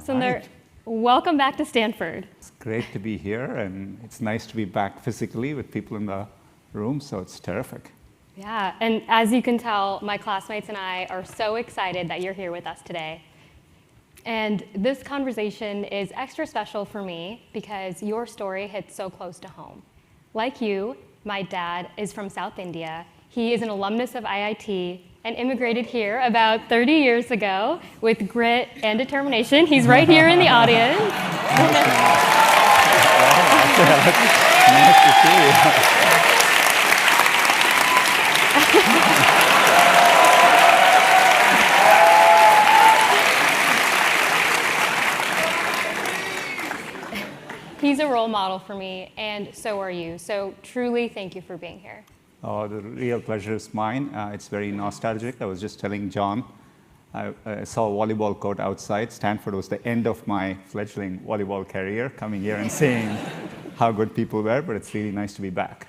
Sundar, Right. welcome back to Stanford. It's great to be here, and it's nice to be back physically with people in the room, so it's terrific. Yeah, and as you can tell, my classmates and I are so excited that you're here with us today. And this conversation is extra special for me because your story hits so close to home. Like you, my dad is from South India. He is an alumnus of IIT and immigrated here about 30 years ago with grit and determination. He's right here in the audience. Nice to see you. He's a role model for me, and so are you. So truly, thank you for being here. Oh, the real pleasure is mine. It's very nostalgic. I was just telling John, I saw a volleyball court outside. Stanford was the end of my fledgling volleyball career, coming here and seeing how good people were, but it's really nice to be back.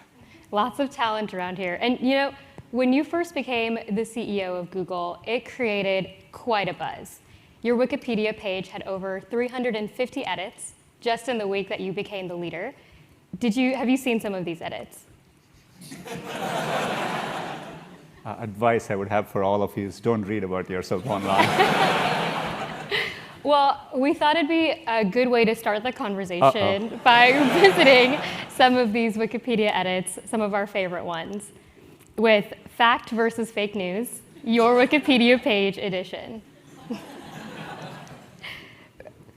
Lots of talent around here. And you know, when you first became the CEO of Google, it created quite a buzz. Your Wikipedia page had over 350 edits just in the week that you became the leader. Have you seen some of these edits? Advice I would have for all of you is don't read about yourself online. Well, we thought it'd be a good way to start the conversation by visiting some of these Wikipedia edits, some of our favorite ones, with fact versus fake news, your Wikipedia page edition.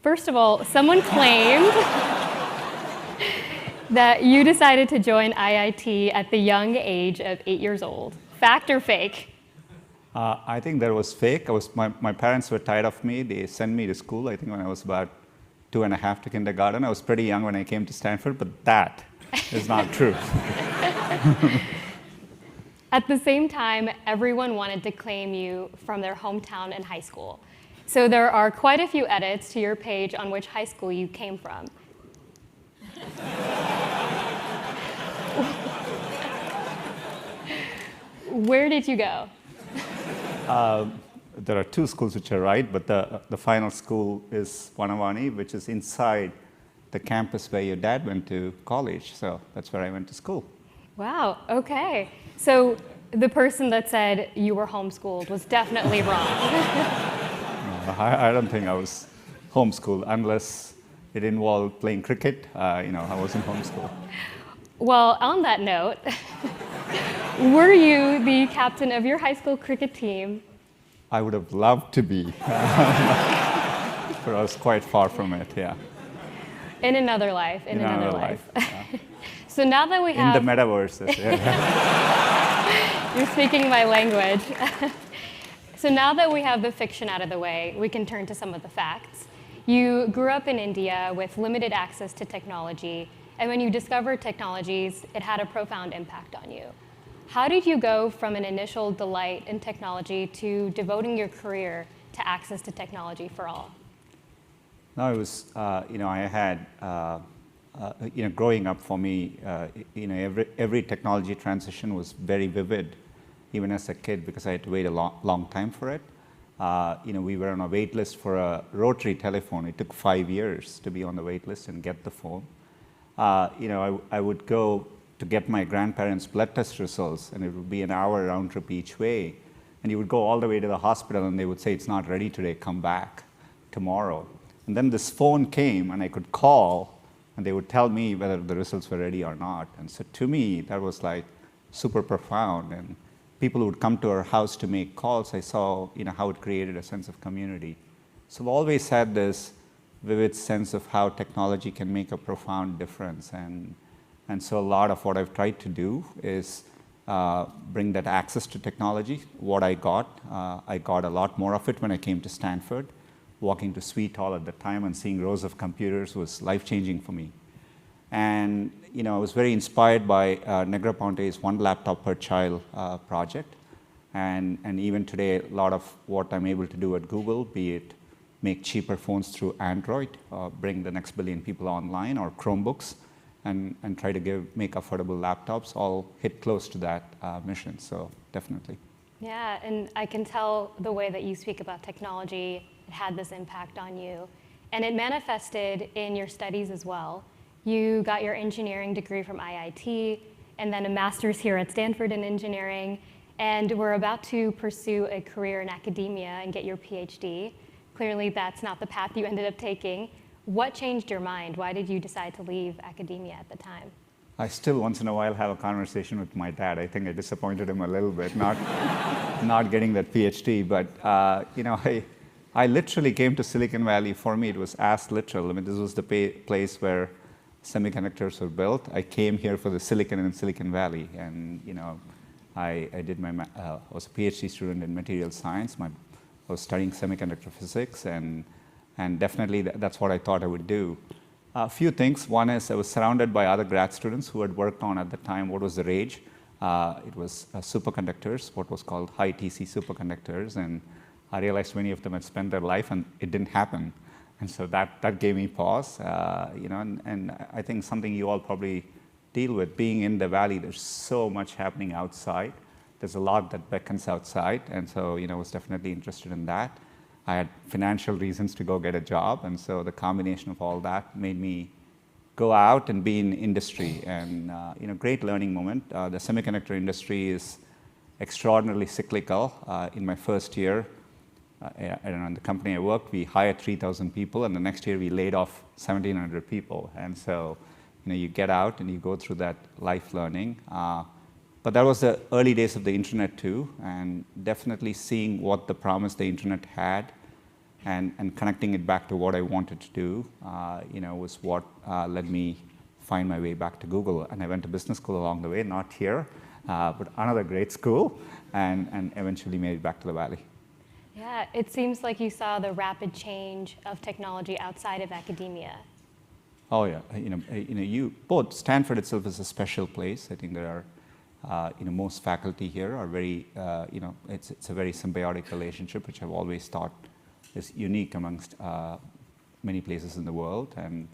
First of all, someone claimed that you decided to join IIT at the young age of 8 years old. Fact or fake? I think that was fake. My parents were tired of me. They sent me to school, I think, when I was about 2.5 to kindergarten. I was pretty young when I came to Stanford, but that is not true. At the same time, everyone wanted to claim you from their hometown and high school. So there are quite a few edits to your page on which high school you came from. Where did you go? There are two schools which are right, but the final school is Vanavani, which is inside the campus where your dad went to college. So that's where I went to school. Wow, okay. So the person that said you were homeschooled was definitely wrong. I don't think I was homeschooled unless it involved playing cricket. I wasn't homeschooled. Well, on that note, were you the captain of your high school cricket team? I would have loved to be, but I was quite far from it, yeah. In another life, in another life. Yeah. So now that we have... In the metaverse. Yeah. You're speaking my language. So now that we have the fiction out of the way, we can turn to some of the facts. You grew up in India with limited access to technology, and when you discovered technologies, it had a profound impact on you. How did you go from an initial delight in technology to devoting your career to access to technology for all? No, it was, I had, growing up for me, every technology transition was very vivid, even as a kid, because I had to wait a long time for it. We were on a wait list for a rotary telephone. It took 5 years to be on the wait list and get the phone. I would go to get my grandparents' blood test results, and it would be an hour round trip each way. And you would go all the way to the hospital, and they would say, it's not ready today, come back tomorrow. And then this phone came, and I could call, and they would tell me whether the results were ready or not. And so to me, that was like super profound. And people who would come to our house to make calls, I saw how it created a sense of community. So I've always had this vivid sense of how technology can make a profound difference. And so a lot of what I've tried to do is bring that access to technology. What I got a lot more of it when I came to Stanford. Walking to Sweet Hall at the time and seeing rows of computers was life-changing for me. And I was very inspired by Negroponte's one laptop per child project. And even today, a lot of what I'm able to do at Google, be it make cheaper phones through Android, bring the next billion people online, or Chromebooks, and try to make affordable laptops, all hit close to that mission, so definitely. Yeah, and I can tell the way that you speak about technology, it had this impact on you. and it manifested in your studies as well. You got your engineering degree from IIT, and then a master's here at Stanford in engineering, and we're about to pursue a career in academia and get your PhD. Clearly, that's not the path you ended up taking. What changed your mind? Why did you decide to leave academia at the time? I still once in a while have a conversation with my dad. I think I disappointed him a little bit, not getting that PhD. But I literally came to Silicon Valley. For me, it was as literal. I mean, this was the place where semiconductors were built. I came here for the silicon in Silicon Valley, and I did was a PhD student in material science. I was studying semiconductor physics, and definitely that's what I thought I would do. A few things. One is I was surrounded by other grad students who had worked on, at the time, what was the rage. It was superconductors, what was called high TC superconductors, and I realized many of them had spent their life and it didn't happen. And so that gave me pause, and I think something you all probably deal with, being in the valley, there's so much happening outside. There's a lot that beckons outside, and so I was definitely interested in that. I had financial reasons to go get a job, and so the combination of all that made me go out and be in industry, and great learning moment. The semiconductor industry is extraordinarily cyclical. In my first year, I don't know, in the company I worked, we hired 3,000 people, and the next year we laid off 1,700 people. And so, you get out and you go through that life learning. But that was the early days of the internet too, and definitely seeing what the promise the internet had, and connecting it back to what I wanted to do, was what led me find my way back to Google. And I went to business school along the way, not here, but another great school, and eventually made it back to the Valley. Yeah, it seems like you saw the rapid change of technology outside of academia. Oh yeah, both Stanford itself is a special place. I think there are, most faculty here are very, it's a very symbiotic relationship, which I've always thought is unique amongst many places in the world. And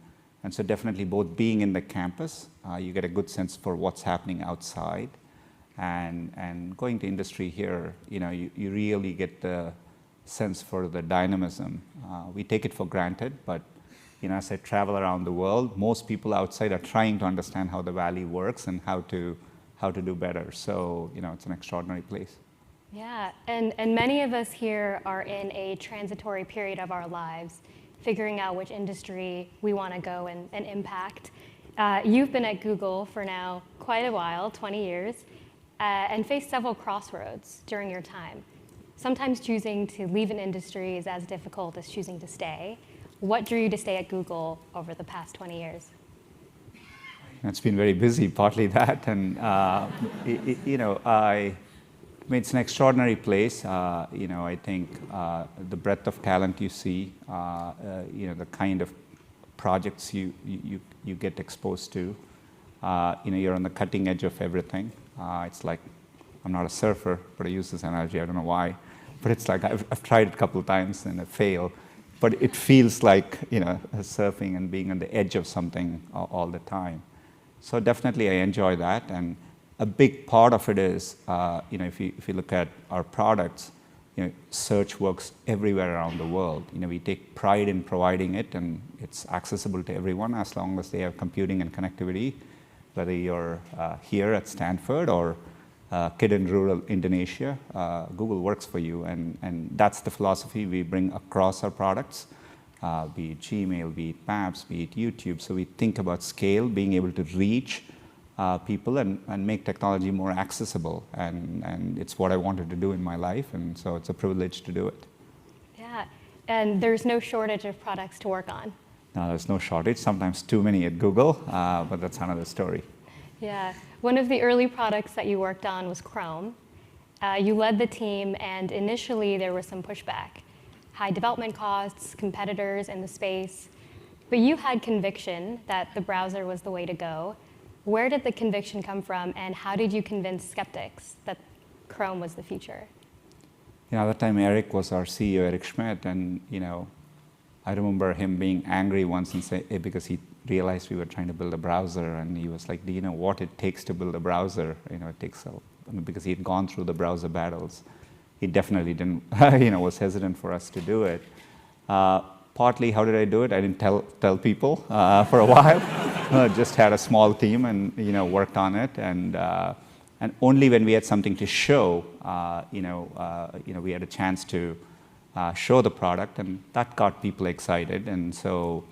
so definitely both being in the campus, you get a good sense for what's happening outside, and going to industry here, you really get the sense for the dynamism. We take it for granted, but as I travel around the world, most people outside are trying to understand how the Valley works and how to do better. So it's an extraordinary place. Yeah, and many of us here are in a transitory period of our lives, figuring out which industry we want to go and impact. You've been at Google for now quite a while, 20 years, and faced several crossroads during your time. Sometimes choosing to leave an industry is as difficult as choosing to stay. What drew you to stay at Google over the past 20 years? It's been very busy, partly that, and it's an extraordinary place. I think the breadth of talent you see, the kind of projects you get exposed to. You're on the cutting edge of everything. It's like, I'm not a surfer, but I use this analogy. I don't know why, but it's like I've tried it a couple of times and I fail. But it feels like surfing and being on the edge of something all the time. So definitely I enjoy that, and a big part of it is if you look at our products, search works everywhere around the world. We take pride in providing it, and it's accessible to everyone as long as they have computing and connectivity, whether you're here at Stanford or kid in rural Indonesia, Google works for you, and that's the philosophy we bring across our products, be it Gmail, be it Maps, be it YouTube. So we think about scale, being able to reach people and make technology more accessible, and it's what I wanted to do in my life, and so it's a privilege to do it. Yeah, and there's no shortage of products to work on. No, there's no shortage, sometimes too many at Google, but that's another story. Yeah, one of the early products that you worked on was Chrome. You led the team, and initially there was some pushback. High development costs, competitors in the space, but you had conviction that the browser was the way to go. Where did the conviction come from, and how did you convince skeptics that Chrome was the future? At that time Eric was our CEO, Eric Schmidt, and I remember him being angry once and say, because he realized we were trying to build a browser, and he was like, do you know what it takes to build a browser? It takes because he'd gone through the browser battles. He definitely didn't, was hesitant for us to do it. Partly, how did I do it? I didn't tell people for a while. Just had a small team and worked on it, and only when we had something to show, we had a chance to show the product, and that got people excited. And so,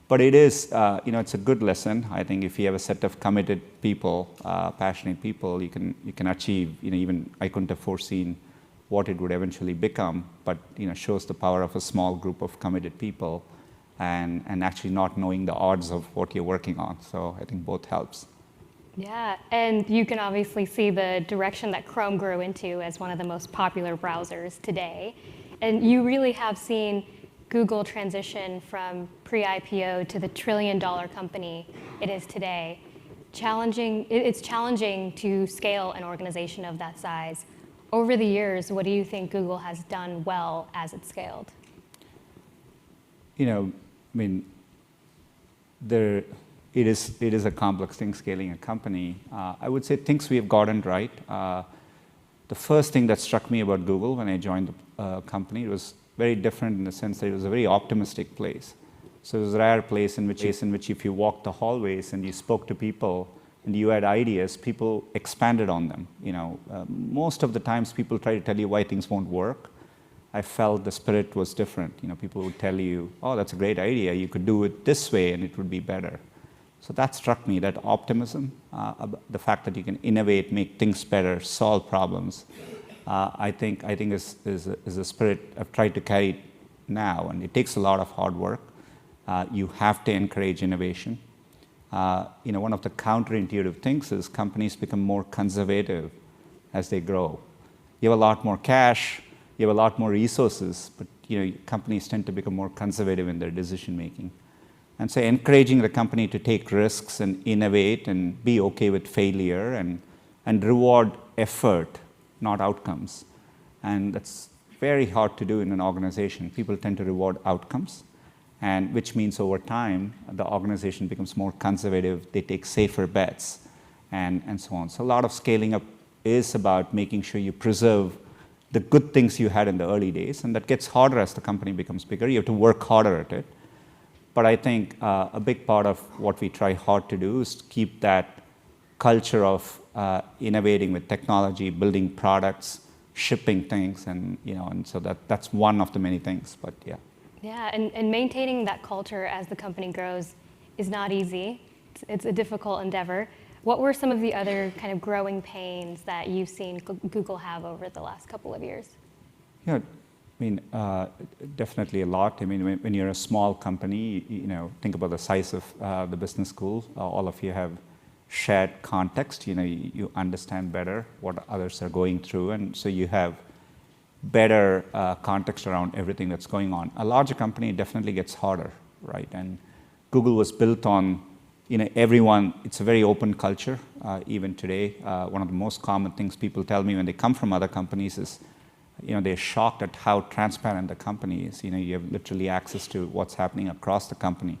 but it is, it's a good lesson. I think if you have a set of committed people, passionate people, you can achieve. Even I couldn't have foreseen what it would eventually become, but shows the power of a small group of committed people, and actually not knowing the odds of what you're working on. So I think both helps. Yeah, and you can obviously see the direction that Chrome grew into as one of the most popular browsers today. And you really have seen Google transition from pre-IPO to the trillion-dollar company it is today. It's challenging to scale an organization of that size. Over the years, what do you think Google has done well as it's scaled? It is a complex thing scaling a company. I would say things we have gotten right. The first thing that struck me about Google when I joined the company, it was very different in the sense that it was a very optimistic place. So it was a rare place in which if you walked the hallways and you spoke to people and you had ideas, people expanded on them. Most of the times people try to tell you why things won't work. I felt the spirit was different. People would tell you, oh, that's a great idea. You could do it this way and it would be better. So that struck me, that optimism, the fact that you can innovate, make things better, solve problems. I think is a spirit I've tried to carry now, and it takes a lot of hard work. You have to encourage innovation. One of the counterintuitive things is companies become more conservative as they grow. You have a lot more cash, you have a lot more resources, but companies tend to become more conservative in their decision making. And so encouraging the company to take risks and innovate and be okay with failure and reward effort, not outcomes. And that's very hard to do in an organization. People tend to reward outcomes, and which means over time, the organization becomes more conservative, they take safer bets, and so on. So a lot of scaling up is about making sure you preserve the good things you had in the early days, and that gets harder as the company becomes bigger. You have to work harder at it. But I think a big part of what we try hard to do is to keep that culture of innovating with technology, building products, shipping things, and so that's one of the many things. But yeah. Yeah, and maintaining that culture as the company grows is not easy. It's a difficult endeavor. What were some of the other kind of growing pains that you've seen Google have over the last couple of years? Yeah. Definitely a lot. When you're a small company, think about the size of the business school. All of you have shared context. You understand better what others are going through, and so you have better context around everything that's going on. A larger company definitely gets harder, right? And Google was built on, everyone. It's a very open culture. Even today, one of the most common things people tell me when they come from other companies is, they're shocked at how transparent the company is. You have literally access to what's happening across the company.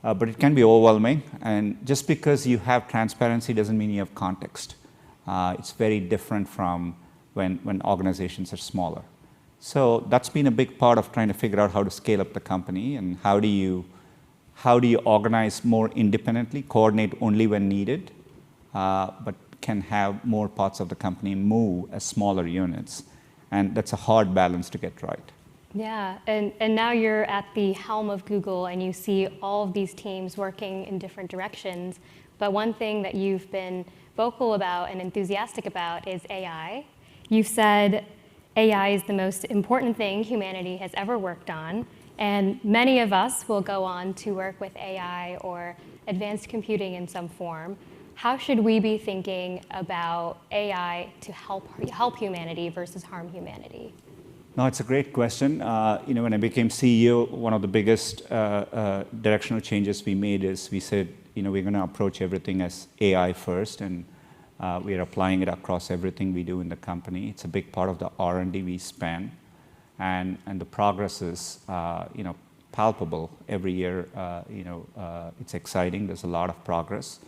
But it can be overwhelming, and just because you have transparency doesn't mean you have context. It's very different from when organizations are smaller. So that's been a big part of trying to figure out how to scale up the company, and how do you organize more independently, coordinate only when needed, but can have more parts of the company move as smaller units. And that's a hard balance to get right. Yeah, and now you're at the helm of Google, and you see all of these teams working in different directions. But one thing that you've been vocal about and enthusiastic about is AI. You've said AI is the most important thing humanity has ever worked on, and many of us will go on to work with AI or advanced computing in some form. How should we be thinking about AI to help humanity versus harm humanity? No, it's a great question. When I became CEO, one of the biggest directional changes we made is we said, we're going to approach everything as AI first, and we are applying it across everything we do in the company. It's a big part of the R&D we spend, and the progress is, palpable every year. It's exciting. There's a lot of progress.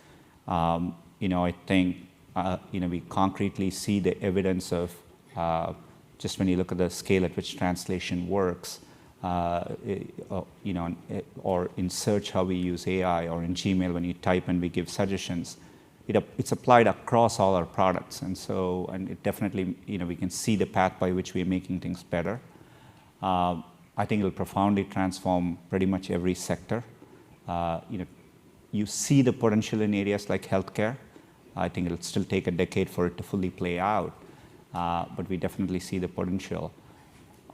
I think we concretely see the evidence of just when you look at the scale at which translation works, or in search how we use AI, or in Gmail when you type and we give suggestions. It's applied across all our products, and it definitely, we can see the path by which we're making things better. I think it'll profoundly transform pretty much every sector. You see the potential in areas like healthcare. I think it'll still take a decade for it to fully play out, but we definitely see the potential.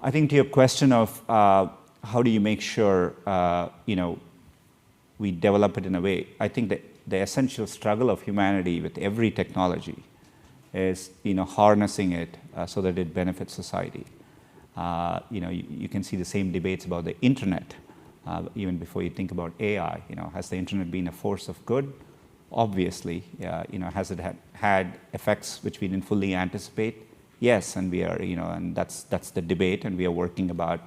I think to your question of how do you make sure we develop it in a way, I think that the essential struggle of humanity with every technology is harnessing it so that it benefits society. You can see the same debates about the internet even before you think about AI. Has the internet been a force of good? Obviously. Has it had effects which we didn't fully anticipate? Yes, and we are, and that's the debate, and we are working about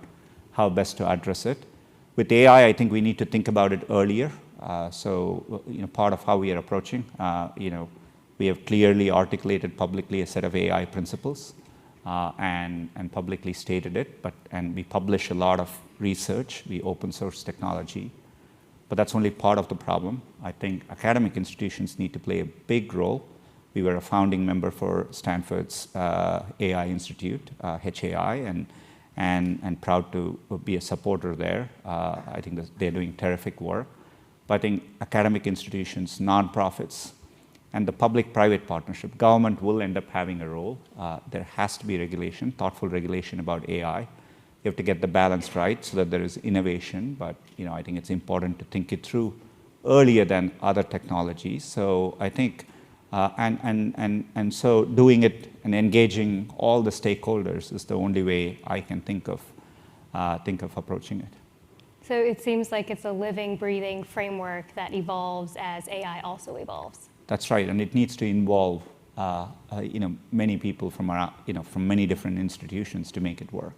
how best to address it. With AI, I think we need to think about it earlier. Part of how we are approaching, we have clearly articulated publicly a set of AI principles and publicly stated it, and we publish a lot of research, we open source technology, but that's only part of the problem. I think academic institutions need to play a big role. We were a founding member for Stanford's AI Institute, HAI, and proud to be a supporter there. I think that they're doing terrific work. But I think academic institutions, nonprofits, and the public-private partnership, government will end up having a role. There has to be regulation, thoughtful regulation about AI. You have to get the balance right so that there is innovation, but I think it's important to think it through earlier than other technologies. So I think, so doing it and engaging all the stakeholders is the only way I can think of approaching it. So it seems like it's a living, breathing framework that evolves as AI also evolves. That's right, and it needs to involve many people from many different institutions to make it work.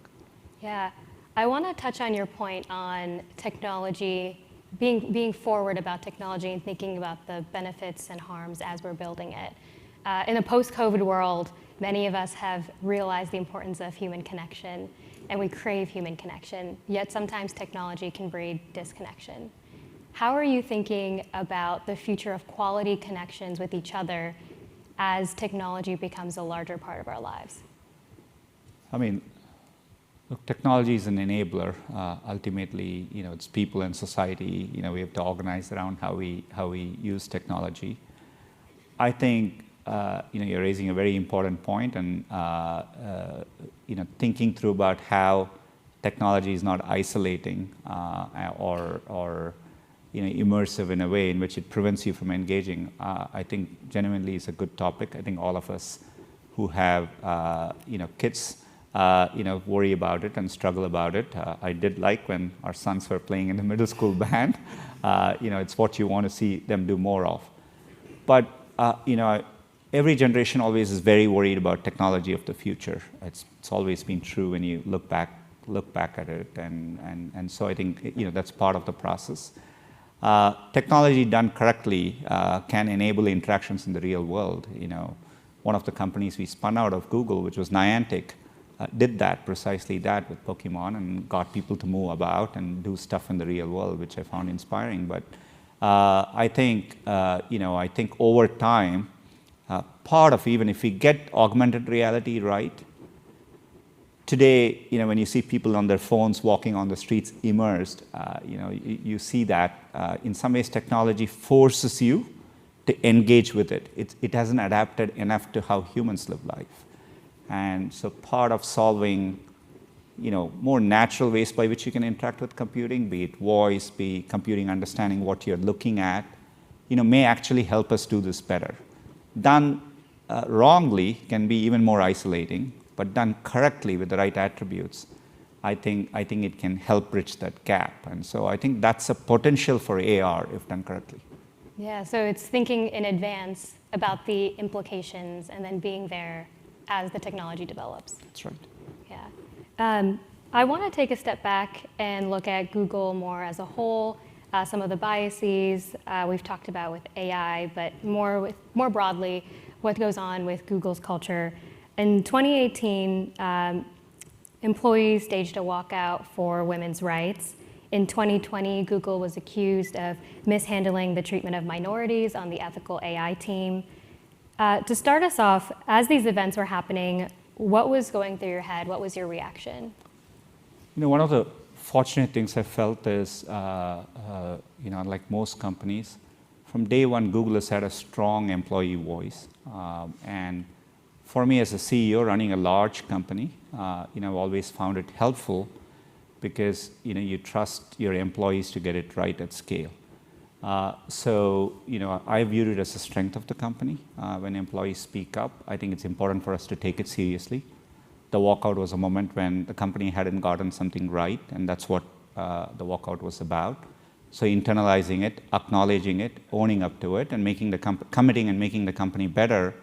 Yeah, I want to touch on your point on technology, being forward about technology and thinking about the benefits and harms as we're building it. In a post-COVID world, many of us have realized the importance of human connection, and we crave human connection, yet sometimes technology can breed disconnection. How are you thinking about the future of quality connections with each other as technology becomes a larger part of our lives? I mean, look, technology is an enabler. Ultimately, it's people and society. We have to organize around how we use technology. I think you're raising a very important point, and thinking through about how technology is not isolating or immersive in a way in which it prevents you from engaging, I think genuinely is a good topic. I think all of us who have kids worry about it and struggle about it. I did like when our sons were playing in the middle school band. It's what you want to see them do more of. But every generation always is very worried about technology of the future. It's always been true when you look back at it, and so I think that's part of the process. Technology done correctly can enable interactions in the real world. One of the companies we spun out of Google, which was Niantic, did precisely that with Pokemon, and got people to move about and do stuff in the real world, which I found inspiring. But I think over time, part of, even if we get augmented reality right, today, when you see people on their phones walking on the streets immersed, you see that in some ways technology forces you to engage with it. It hasn't adapted enough to how humans live life. And so part of solving more natural ways by which you can interact with computing, be it voice, be computing understanding what you're looking at, may actually help us do this better. Done wrongly can be even more isolating, but done correctly with the right attributes, I think it can help bridge that gap. And so I think that's a potential for AR if done correctly. Yeah, so it's thinking in advance about the implications and then being there as the technology develops. That's right. Yeah. I want to take a step back and look at Google more as a whole, some of the biases we've talked about with AI, but more broadly, what goes on with Google's culture. In 2018, employees staged a walkout for women's rights. In 2020, Google was accused of mishandling the treatment of minorities on the ethical AI team. To start us off, as these events were happening, what was going through your head? What was your reaction? One of the fortunate things I felt is, like most companies, from day one, Google has had a strong employee voice. And for me as a CEO running a large company, I've always found it helpful because you trust your employees to get it right at scale. So I viewed it as a strength of the company. When employees speak up, I think it's important for us to take it seriously. The walkout was a moment when the company hadn't gotten something right, and that's what the walkout was about. So internalizing it, acknowledging it, owning up to it, and making the committing and making the company better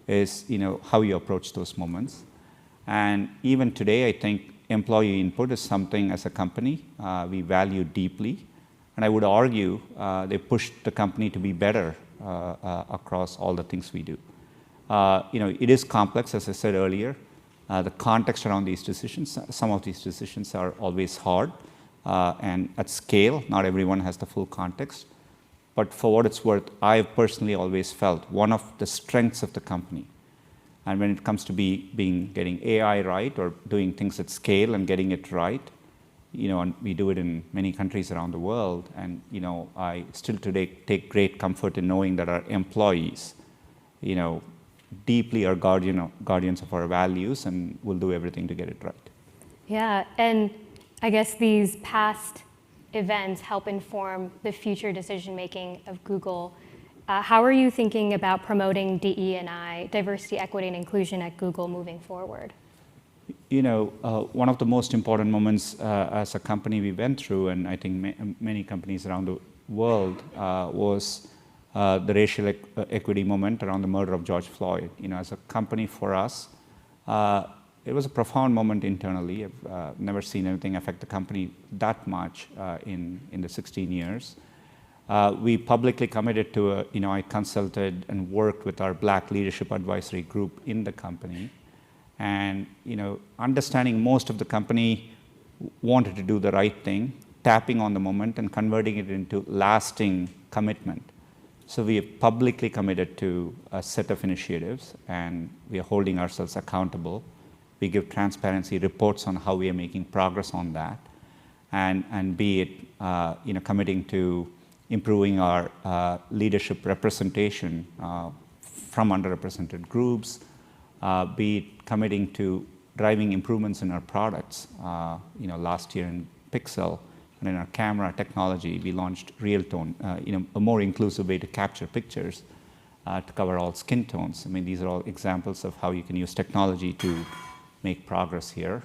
is how you approach those moments. And even today, I think employee input is something as a company we value deeply. And I would argue they pushed the company to be better across all the things we do. It is complex, as I said earlier. The context around these decisions, some of these decisions are always hard. And at scale, not everyone has the full context. But for what it's worth, I've personally always felt one of the strengths of the company. And when it comes to getting AI right or doing things at scale and getting it right, and we do it in many countries around the world. And I still today take great comfort in knowing that our employees, deeply are guardians of our values, and will do everything to get it right. Yeah, and I guess these past events help inform the future decision-making of Google. How are you thinking about promoting DE&I, diversity, equity, and inclusion at Google moving forward? One of the most important moments as a company we went through, and I think many companies around the world, was the racial equity moment around the murder of George Floyd. As a company for us, it was a profound moment internally. I've never seen anything affect the company that much in the 16 years. We publicly committed to I consulted and worked with our Black Leadership Advisory group in the company. And understanding most of the company wanted to do the right thing, tapping on the moment and converting it into lasting commitment. So we have publicly committed to a set of initiatives, and we are holding ourselves accountable. We give transparency reports on how we are making progress on that, and be it committing to improving our leadership representation from underrepresented groups, be it committing to driving improvements in our products. Last year in Pixel and in our camera technology, we launched Realtone, a more inclusive way to capture pictures to cover all skin tones. I mean, these are all examples of how you can use technology to make progress here.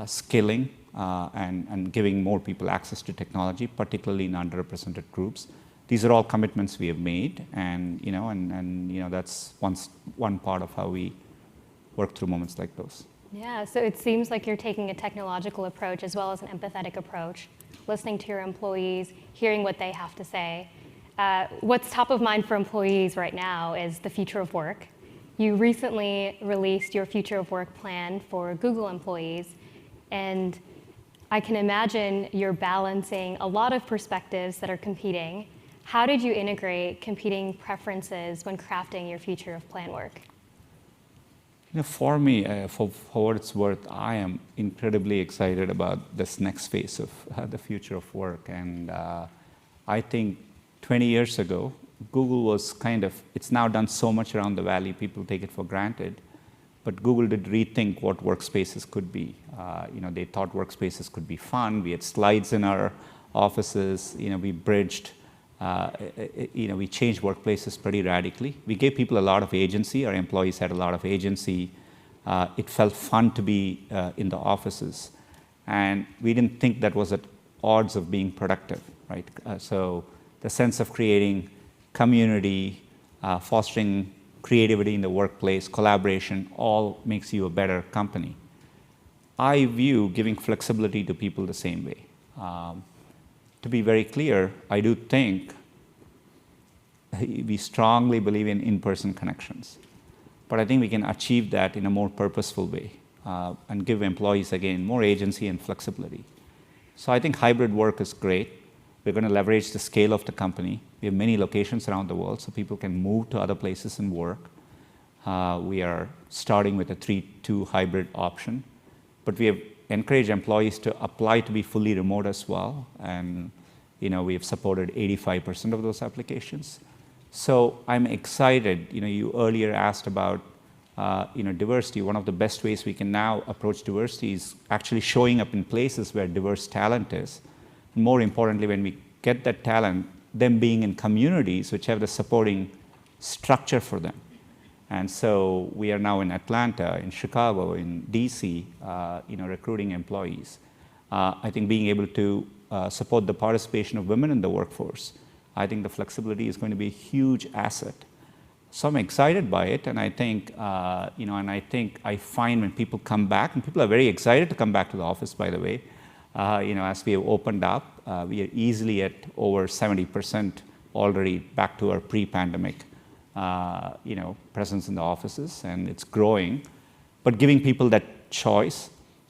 Skilling and giving more people access to technology, particularly in underrepresented groups. These are all commitments we have made, and that's one part of how we work through moments like those. Yeah, so it seems like you're taking a technological approach as well as an empathetic approach, listening to your employees, hearing what they have to say. What's top of mind for employees right now is the future of work. You recently released your future of work plan for Google employees, and I can imagine you're balancing a lot of perspectives that are competing. How did you integrate competing preferences when crafting your future of plan work? For me, for what it's worth, I am incredibly excited about this next phase of the future of work. And I think 20 years ago, Google was it's now done so much around the valley, people take it for granted. But Google did rethink what workspaces could be. They thought workspaces could be fun. We had slides in our offices. We bridged. We changed workplaces pretty radically. We gave people a lot of agency. Our employees had a lot of agency. It felt fun to be in the offices. And we didn't think that was at odds of being productive, right? So the sense of creating community, fostering creativity in the workplace, collaboration, all makes you a better company. I view giving flexibility to people the same way. To be very clear, I do think we strongly believe in in-person connections. But I think we can achieve that in a more purposeful way. and give employees, again, more agency and flexibility. So I think hybrid work is great. We're going to leverage the scale of the company. We have many locations around the world, so people can move to other places and work. We are starting with a 3-2 hybrid option, but we have encouraged employees to apply to be fully remote as well, and we have supported 85% of those applications. So I'm excited. You earlier asked about diversity. One of the best ways we can now approach diversity is actually showing up in places where diverse talent is. And more importantly, when we get that talent, them being in communities which have the supporting structure for them. And so we are now in Atlanta, in Chicago, in DC, recruiting employees. I think being able to support the participation of women in the workforce, I think the flexibility is going to be a huge asset. So I'm excited by it, and I think, I find when people come back, and people are very excited to come back to the office, by the way, as we have opened up, we are easily at over 70% already back to our pre-pandemic, presence in the offices, and it's growing. But giving people that choice,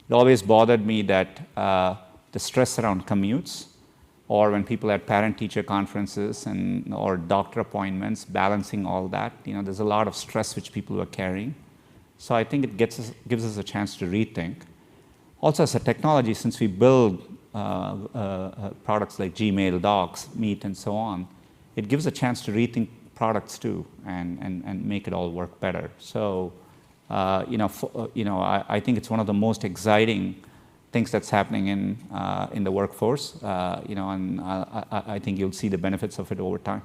it always bothered me that the stress around commutes, or when people had parent-teacher conferences or doctor appointments, balancing all that, there's a lot of stress which people were carrying. So I think it gives us a chance to rethink. Also, as a technology, since we build products like Gmail, Docs, Meet, and so on, it gives a chance to rethink products too, and make it all work better. So, I think it's one of the most exciting things that's happening in the workforce, and I think you'll see the benefits of it over time.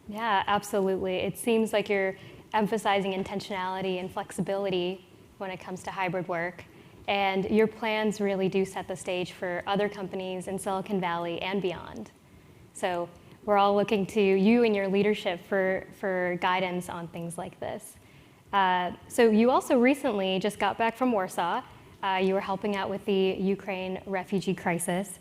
Yeah, absolutely. It seems like you're emphasizing intentionality and flexibility when it comes to hybrid work, and your plans really do set the stage for other companies in Silicon Valley and beyond. So we're all looking to you and your leadership for guidance on things like this. So you also recently just got back from Warsaw. You were helping out with the Ukraine refugee crisis.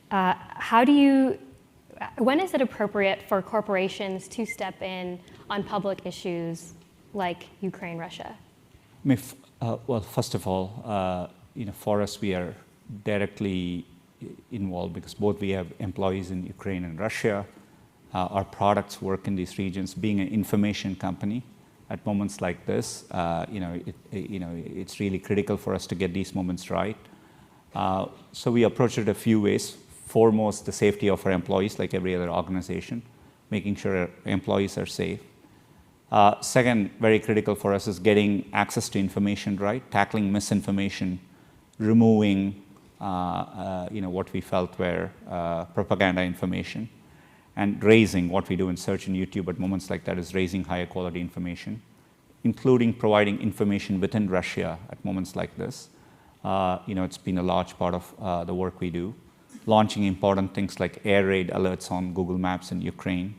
When is it appropriate for corporations to step in on public issues like Ukraine, Russia? Well, first of all, for us, we are directly involved because both we have employees in Ukraine and Russia. Our products work in these regions. Being an information company, at moments like this, it's really critical for us to get these moments right. So we approach it a few ways. Foremost, the safety of our employees, like every other organization, making sure our employees are safe. Second, very critical for us is getting access to information right, tackling misinformation, removing what we felt were propaganda information, and raising what we do in search and YouTube at moments like that is raising higher quality information, including providing information within Russia at moments like this. It's been a large part of the work we do. Launching important things like air raid alerts on Google Maps in Ukraine.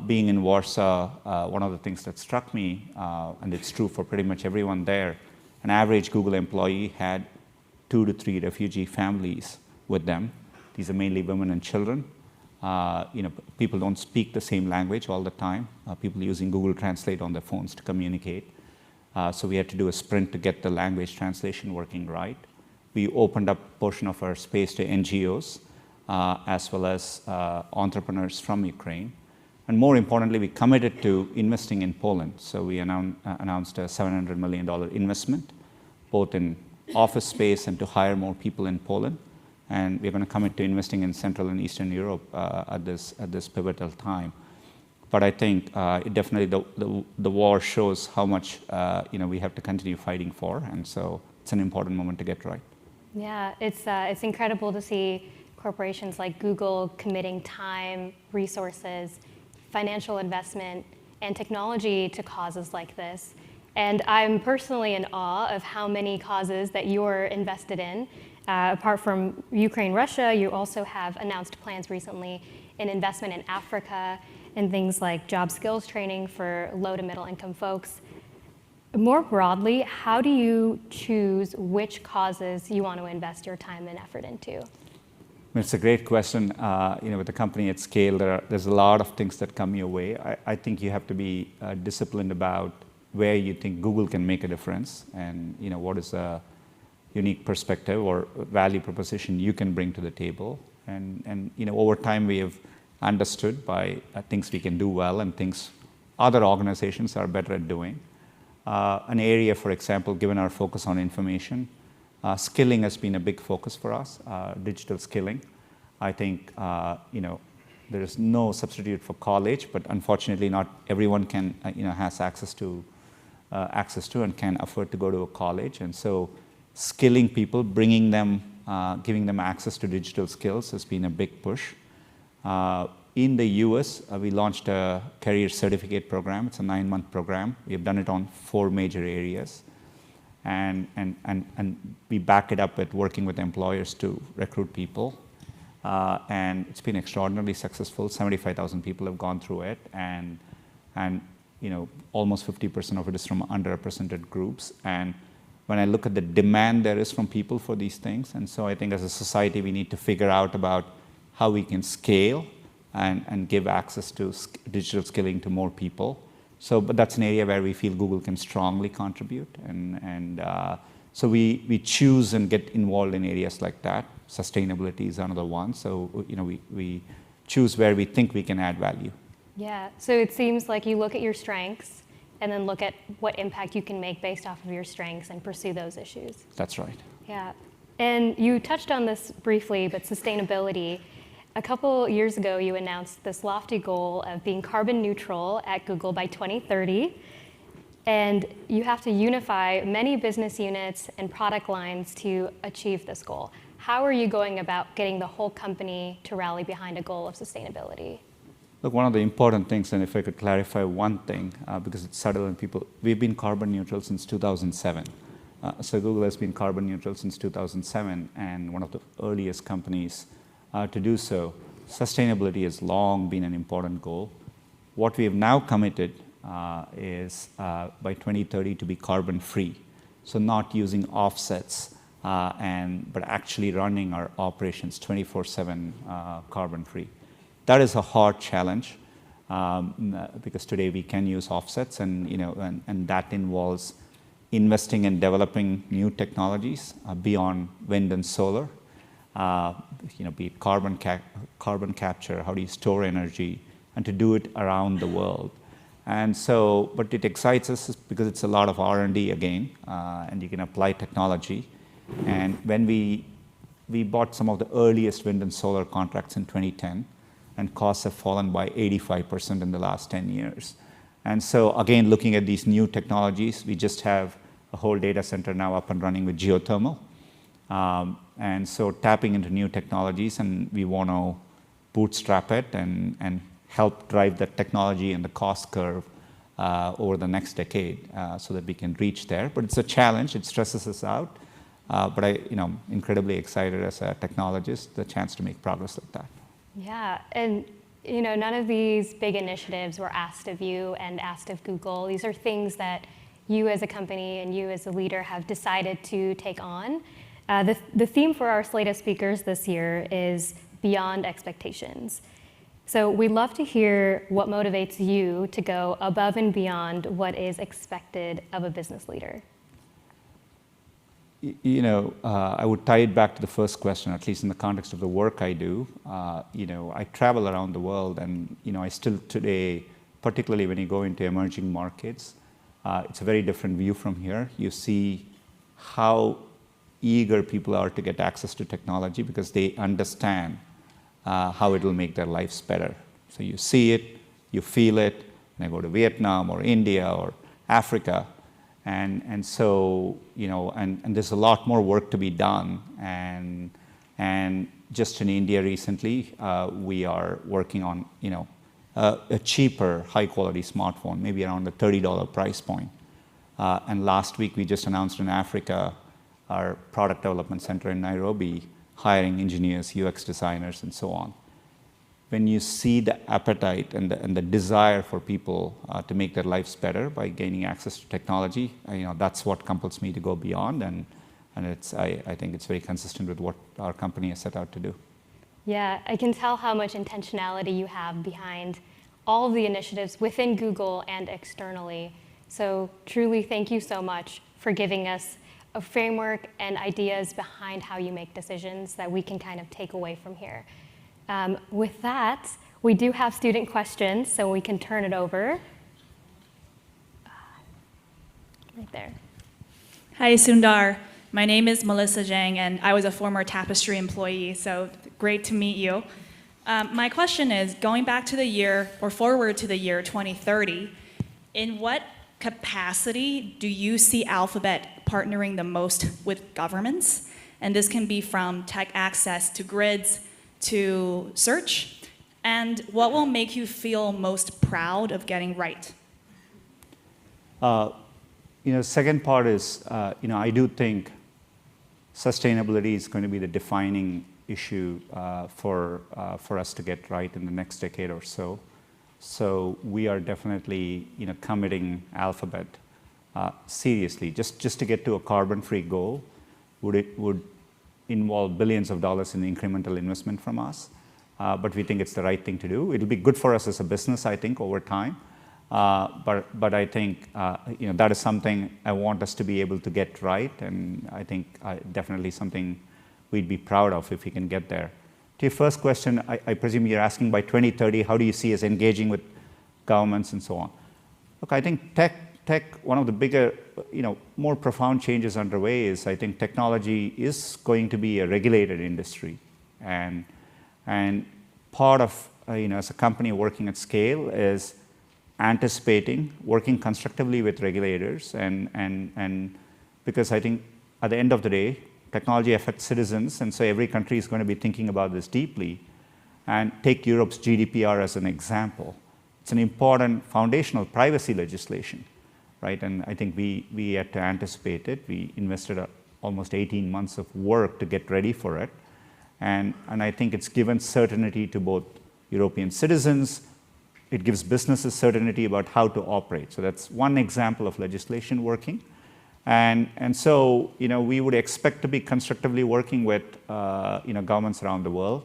Being in Warsaw, one of the things that struck me, and it's true for pretty much everyone there, an average Google employee had 2 to 3 refugee families with them. These are mainly women and children. People don't speak the same language all the time. People using Google Translate on their phones to communicate. So we had to do a sprint to get the language translation working right. We opened up a portion of our space to NGOs, as well as entrepreneurs from Ukraine. And more importantly, we committed to investing in Poland. So we announced a $700 million investment, both in office space and to hire more people in Poland. And we're going to commit to investing in Central and Eastern Europe at this pivotal time. But I think it definitely the war shows how much we have to continue fighting for, and so it's an important moment to get right. Yeah, it's incredible to see corporations like Google committing time, resources, financial investment, and technology to causes like this. And I'm personally in awe of how many causes that you're invested in. Apart from Ukraine, Russia, you also have announced plans recently in investment in Africa and things like job skills training for low to middle income folks. More broadly, how do you choose which causes you want to invest your time and effort into? It's a great question. With a company at scale, there's a lot of things that come your way. I think you have to be disciplined about where you think Google can make a difference, and what is a unique perspective or value proposition you can bring to the table. And over time we have understood by things we can do well and things other organizations are better at doing. An area, for example, given our focus on information, skilling has been a big focus for us, digital skilling. I think there is no substitute for college, but unfortunately not everyone can has access to and can afford to go to a college. And so skilling people, bringing them, giving them access to digital skills has been a big push. In the US, we launched a career certificate program. It's a 9-month program. We have done it on 4 major areas. And we back it up with working with employers to recruit people. And it's been extraordinarily successful. 75,000 people have gone through it. And almost 50% of it is from underrepresented groups. And when I look at the demand there is from people for these things, and so I think as a society we need to figure out about how we can scale and give access to digital skilling to more people. So, but that's an area where we feel Google can strongly contribute, and so we choose and get involved in areas like that. Sustainability is another one. So we choose where we think we can add value. Yeah. So it seems like you look at your strengths and then look at what impact you can make based off of your strengths and pursue those issues. That's right. Yeah. And you touched on this briefly, but sustainability. A couple years ago, you announced this lofty goal of being carbon neutral at Google by 2030. And you have to unify many business units and product lines to achieve this goal. How are you going about getting the whole company to rally behind a goal of sustainability? Look, one of the important things, and if I could clarify one thing, because it's subtle and people, we've been carbon neutral since 2007. So Google has been carbon neutral since 2007, and one of the earliest companies to do so. Sustainability has long been an important goal. What we have now committed is by 2030 to be carbon free. So not using offsets, but actually running our operations 24/7 carbon free. That is a hard challenge because today we can use offsets, and that involves investing in developing new technologies beyond wind and solar. Be it carbon capture, how do you store energy, and to do it around the world. And so, but it excites us because it's a lot of R&D again, and you can apply technology. And when we bought some of the earliest wind and solar contracts in 2010, and costs have fallen by 85% in the last 10 years. And so again, looking at these new technologies, we just have a whole data center now up and running with geothermal. And so tapping into new technologies, and we want to bootstrap it and help drive the technology and the cost curve over the next decade so that we can reach there. But it's a challenge. It stresses us out. But I'm incredibly excited as a technologist, the chance to make progress like that. Yeah, and none of these big initiatives were asked of you and asked of Google. These are things that you as a company and you as a leader have decided to take on. The theme for our slate of speakers this year is beyond expectations. So we'd love to hear what motivates you to go above and beyond what is expected of a business leader. I would tie it back to the first question, at least in the context of the work I do. I travel around the world, and I still today, particularly when you go into emerging markets, it's a very different view from here. You see how eager people are to get access to technology because they understand how it will make their lives better. So you see it, you feel it. When I go to Vietnam or India or Africa, and so and there's a lot more work to be done. And just in India recently, we are working on a cheaper, high-quality smartphone, maybe around the $30 price point. And last week we just announced in Africa our product development center in Nairobi, hiring engineers, UX designers, and so on. When you see the appetite and the desire for people to make their lives better by gaining access to technology, that's what compels me to go beyond, and I think it's very consistent with what our company has set out to do. Yeah, I can tell how much intentionality you have behind all of the initiatives within Google and externally So truly, thank you so much for giving us a framework and ideas behind how you make decisions that we can kind of take away from here. With that, we do have student questions, so we can turn it over. Right there. Hi, Sundar. My name is Melissa Zhang, and I was a former Tapestry employee, so great to meet you. My question is, going back to the year, or forward to the year 2030, in what capacity do you see Alphabet partnering the most with governments? And this can be from tech access to grids to search. And what will make you feel most proud of getting right? Second part is, I do think sustainability is going to be the defining issue for us to get right in the next decade or so. So we are definitely, committing Alphabet seriously. Just to get to a carbon-free goal would involve billions of dollars in incremental investment from us. But we think it's the right thing to do. It'll be good for us as a business, I think, over time. But I think that is something I want us to be able to get right, and I think definitely something we'd be proud of if we can get there. To your first question, I presume you're asking by 2030, how do you see us engaging with governments and so on? Look, I think tech, one of the bigger, more profound changes underway is I think technology is going to be a regulated industry, and part of as a company working at scale is anticipating, working constructively with regulators, and because I think at the end of the day, technology affects citizens, and so every country is going to be thinking about this deeply. And take Europe's GDPR as an example. It's an important foundational privacy legislation, right? And I think we had to anticipate it. We invested almost 18 months of work to get ready for it. And I think it's given certainty to both European citizens. It gives businesses certainty about how to operate. So that's one example of legislation working. And so, we would expect to be constructively working with, governments around the world.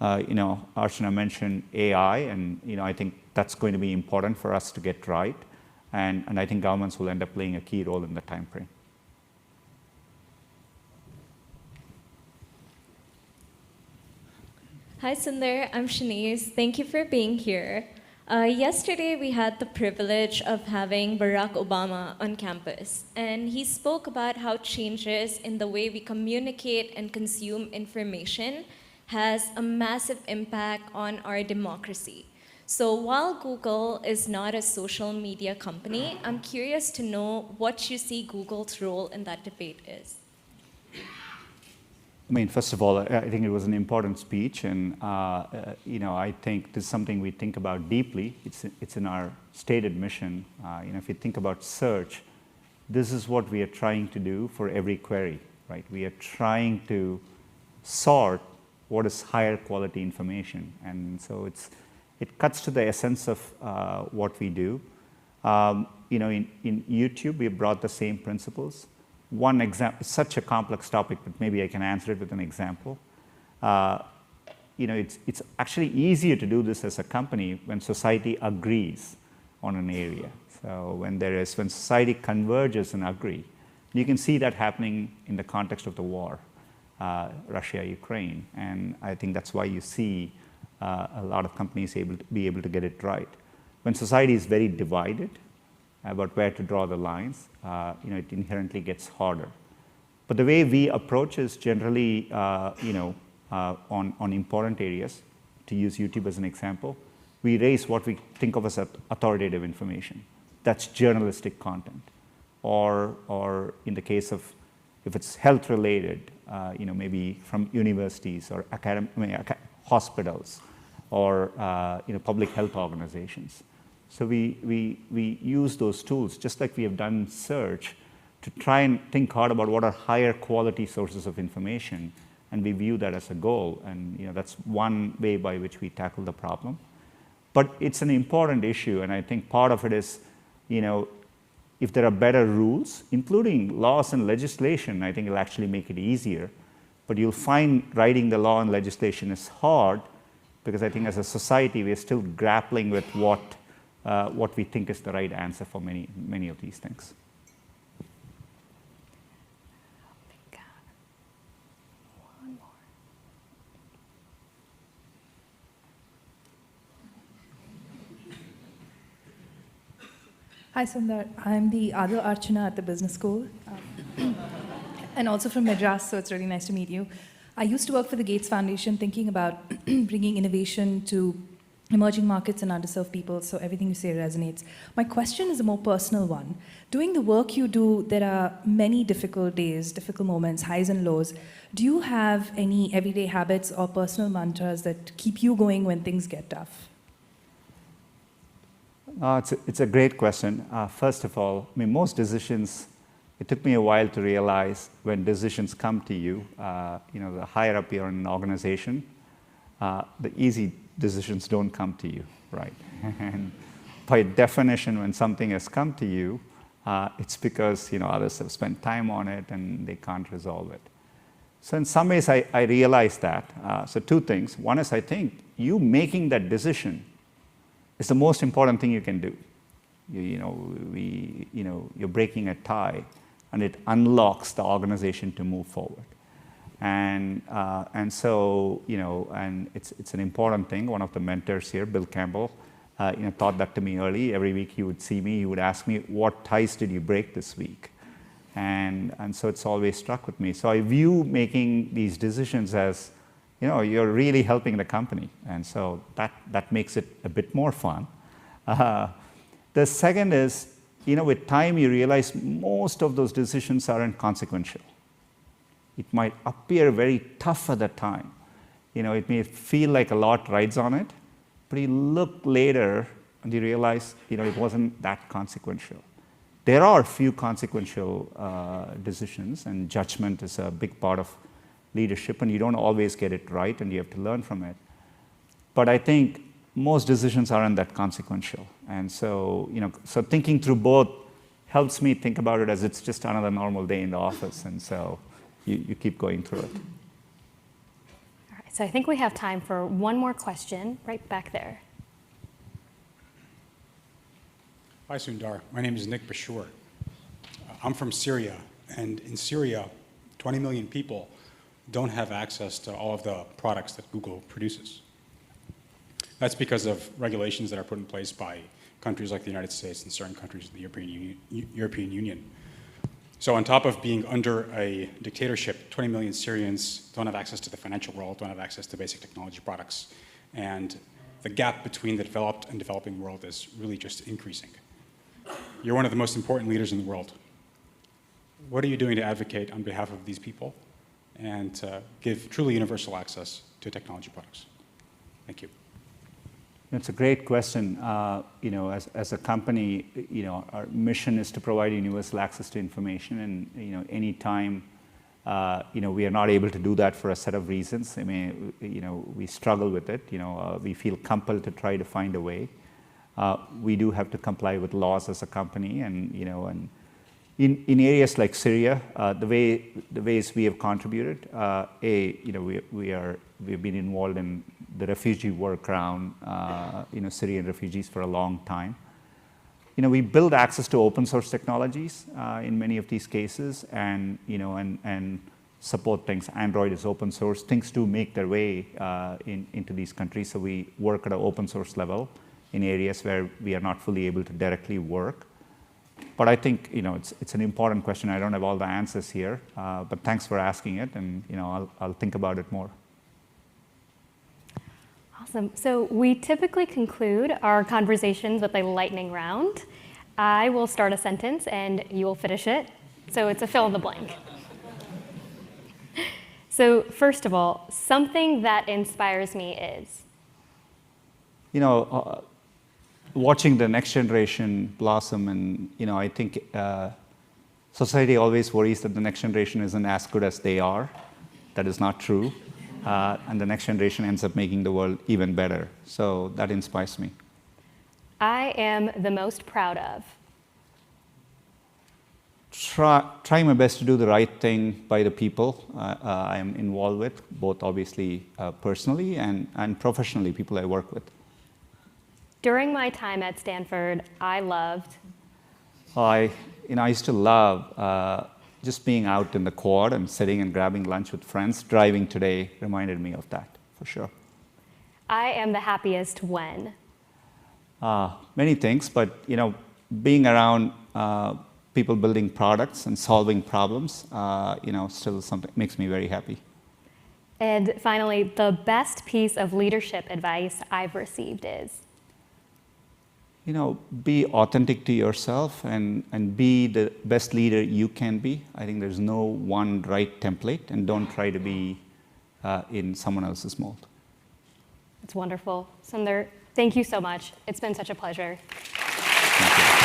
Archana mentioned AI, and, I think that's going to be important for us to get right. And I think governments will end up playing a key role in the time frame. Hi, Sundar. I'm Shanice. Thank you for being here. Yesterday, we had the privilege of having Barack Obama on campus, and he spoke about how changes in the way we communicate and consume information has a massive impact on our democracy. So while Google is not a social media company, I'm curious to know what you see Google's role in that debate is. I mean, first of all, I think it was an important speech, and I think this is something we think about deeply. It's in our stated mission. If you think about search, this is what we are trying to do for every query, right? We are trying to sort what is higher quality information, and so it cuts to the essence of what we do. In YouTube, we brought the same principles. One example, such a complex topic, but maybe I can answer it with an example. It's actually easier to do this as a company when society agrees on an area. So when society converges and agree, you can see that happening in the context of the war, Russia-Ukraine, and I think that's why you see a lot of companies be able to get it right. When society is very divided about where to draw the lines, it inherently gets harder. But the way we approach is generally, on important areas, to use YouTube as an example, we raise what we think of as authoritative information. That's journalistic content. Or in the case of, if it's health related, maybe from universities or hospitals or public health organizations. So we use those tools, just like we have done search, to try and think hard about what are higher quality sources of information, and we view that as a goal. And that's one way by which we tackle the problem. But it's an important issue, and I think part of it is, if there are better rules, including laws and legislation, I think it'll actually make it easier. But you'll find writing the law and legislation is hard, because I think as a society, we're still grappling with what what we think is the right answer for many of these things. Hi, Sundar. I'm the other Archana at the business school, and also from Madras, so it's really nice to meet you. I used to work for the Gates Foundation thinking about bringing innovation to emerging markets and underserved people, so everything you say resonates. My question is a more personal one. Doing the work you do, there are many difficult days, difficult moments, highs and lows. Do you have any everyday habits or personal mantras that keep you going when things get tough? It's a great question. First of all, I mean, most decisions, it took me a while to realize when decisions come to you, the higher up you're in an organization, the easy decisions don't come to you, right? And by definition, when something has come to you, it's because others have spent time on it and they can't resolve it. So in some ways, I realized that. So two things. One is I think you making that decision is the most important thing you can do. You're breaking a tie, and it unlocks the organization to move forward. And so and it's an important thing. One of the mentors here, Bill Campbell, taught that to me early. Every week he would see me, he would ask me, "What ties did you break this week?" And so it's always stuck with me. So I view making these decisions as you're really helping the company, and so that makes it a bit more fun. The second is, with time you realize most of those decisions are inconsequential. It might appear very tough at the time. It may feel like a lot rides on it, but you look later and you realize, it wasn't that consequential. There are few consequential decisions, and judgment is a big part of leadership, and you don't always get it right, and you have to learn from it. But I think most decisions aren't that consequential, and so so thinking through both helps me think about it as it's just another normal day in the office, and so you keep going through it. All right, so I think we have time for one more question right back there. Hi, Sundar. My name is Nick Bashur. I'm from Syria, and in Syria, 20 million people don't have access to all of the products that Google produces. That's because of regulations that are put in place by countries like the United States and certain countries in the European Union. So on top of being under a dictatorship, 20 million Syrians don't have access to the financial world, don't have access to basic technology products. And the gap between the developed and developing world is really just increasing. You're one of the most important leaders in the world. What are you doing to advocate on behalf of these people and give truly universal access to technology products? Thank you. It's a great question. As a company, our mission is to provide universal access to information, and any time we are not able to do that for a set of reasons. I mean, we struggle with it. We feel compelled to try to find a way. We do have to comply with laws as a company, and in areas like Syria, the ways we have contributed. We've been involved in the refugee work around Syrian refugees for a long time. We build access to open source technologies in many of these cases, and and support things. Android is open source. Things do make their way into these countries, so we work at an open source level in areas where we are not fully able to directly work. But I think it's an important question. I don't have all the answers here, but thanks for asking it, and I'll think about it more. Awesome. So we typically conclude our conversations with a lightning round. I will start a sentence and you will finish it. So it's a fill in the blank. So first of all, something that inspires me is? Watching the next generation blossom, and I think society always worries that the next generation isn't as good as they are. That is not true. And the next generation ends up making the world even better. So that inspires me. I am the most proud of? Trying my best to do the right thing by the people I am involved with, both obviously personally and professionally, people I work with. During my time at Stanford, I loved. I used to love just being out in the quad and sitting and grabbing lunch with friends. Driving today reminded me of that, for sure. I am the happiest when. Many things, but being around people building products and solving problems, still something makes me very happy. And finally, the best piece of leadership advice I've received is? Be authentic to yourself and be the best leader you can be. I think there's no one right template, and don't try to be in someone else's mold. It's wonderful. Sundar, thank you so much. It's been such a pleasure. Thank you.